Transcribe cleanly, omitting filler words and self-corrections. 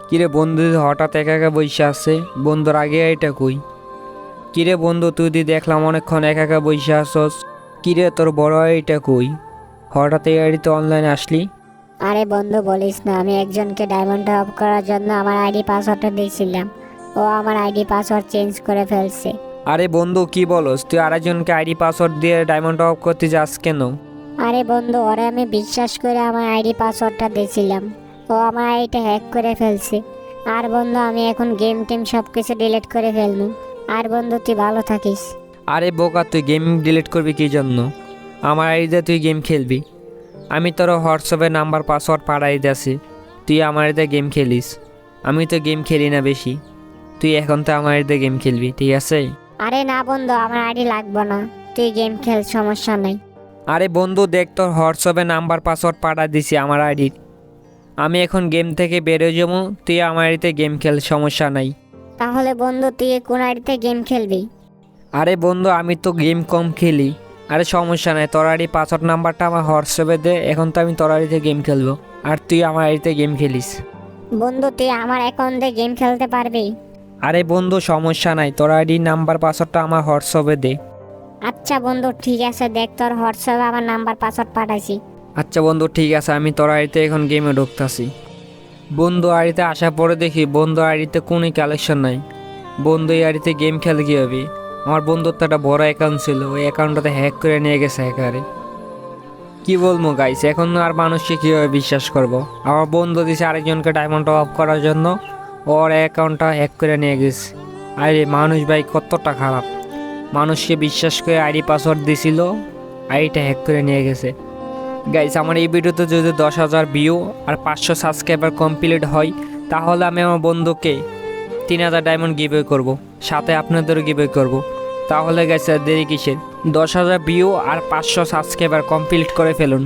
কিরে বন্ধু হঠাৎ একা একা বইসা আছে, বন্ধুর আগে এটা কই? কিরে বন্ধু তুই দি দেখলাম অনেকক্ষণ একা একা বইসা আসস। কিরে তোর বড় এটা কই? হঠাৎ এই আইডিতে অনলাইনে আসলি? আরে বন্ধু বলিস না, আমি একজনকে ডায়মন্ড অফ করার জন্য আমার আইডি পাসওয়ার্ডটা দিয়েছিলাম। ও আমার আইডি পাসওয়ার্ড চেঞ্জ করে ফেলছে। আরে বন্ধু কি বলস, তুই আরেকজনকে আইডি পাসওয়ার্ড দিয়ে ডায়মন্ড অফ করতে যাস কেন? আরে বন্ধু, ওরে আমি বিশ্বাস করে আমার আইডি পাসওয়ার্ডটা দিয়েছিলাম। ও আমার আইডিটা হ্যাক করে ফেলছে। আর বন্ধু, আমি এখন গেম টেম সব কিছু ডিলিট করে ফেলবো। আর বন্ধু, তুই ভালো থাকিস। আরে বোকা, তুই গেম ডিলিট করবি কি জন্য? আমার আইডিতে তুই গেম খেলবি। আমি তোর হোয়াটসঅ্যাপে নাম্বার পাসওয়ার্ড পাঠাই দিয়েছি, তুই আমার আইডিতে গেম খেলিস। আমি তো গেম খেলি না বেশি, তুই এখন তো আমার আইডিতে গেম খেলবি, ঠিক আছে? আরে না বন্ধু, আমার আইডি লাগবে না। তুই গেম খেল, সমস্যা নেই। আরে বন্ধু দেখ, তোর হোয়াটসঅ্যাপে নাম্বার পাসওয়ার্ড পাঠা দিছি আমার আইডির। আমি এখন গেম থেকে বেরোয় যাবো, তুই আমার আইডিতে গেম খেল, সমস্যা নাই। তাহলে বন্ধু, তুই কোন আইডিতে গেম খেলবি? আরে বন্ধু আমি তো গেম কম খেলি। আরে সমস্যা নাই, তোর আইডি পাসওয়ার্ড নাম্বারটা আমার হোয়াটসঅ্যাপে দে, এখন তো আমি তোর আইডিতে গেম খেলবো আর তুই আমার আইডিতে গেম খেলিস। বন্ধু, তুই আমার অ্যাকাউন্টে গেম খেলতে পারবি? আরে বন্ধু সমস্যা নাই, তোর আইডি নাম্বার পাসওয়ার্ডটা আমার হোয়াটসঅ্যাপে দে। আচ্ছা বন্ধু, ঠিক আছে, দেখ তোর হোয়াটসঅ্যাপে আমার নাম্বার পাসওয়ার্ড পাঠাইছি। আচ্ছা বন্ধু ঠিক আছে, আমি তোর আইডিতে এখন গেমে ঢুকতাছি। বন্ধু আইডিতে আসার পরে দেখি বন্ধু আইডিতে কোনো কালেকশন নাই। বন্ধু এই আইডিতে গেম খেলে কীভাবে? আমার বন্ধুর তো একটা বড় অ্যাকাউন্ট ছিল, ওই অ্যাকাউন্টটাতে হ্যাক করে নিয়ে গেছে হ্যাকারে। কি বলবো গাইস, এখন আর মানুষকে কীভাবে বিশ্বাস করব? আমার বন্ধু দিছে আরেকজনকে ডায়মন্ড অফ করার জন্য, ওর অ্যাকাউন্টটা হ্যাক করে নিয়ে গেছে। আরে মানুষ ভাই কতটা খারাপ, মানুষকে বিশ্বাস করে আইডি পাসওয়ার্ড দিছিল, আইডিটা হ্যাক করে নিয়ে গেছে। গাইস আমার এই ভিডিওতে যদি 10,000 ভিউ আর 500 সাবস্ক্রাইবার কমপ্লিট হয়, তাহলে আমি আমার বন্ধুকে 3,000 ডায়মন্ড গিভওয়ে করব, সাথে আপনাদেরও গিভওয়ে করব। তাহলে গাইস আর দেরি কিসের, 10,000 ভিউ আর 500 সাবস্ক্রাইবার কমপ্লিট করে ফেলুন।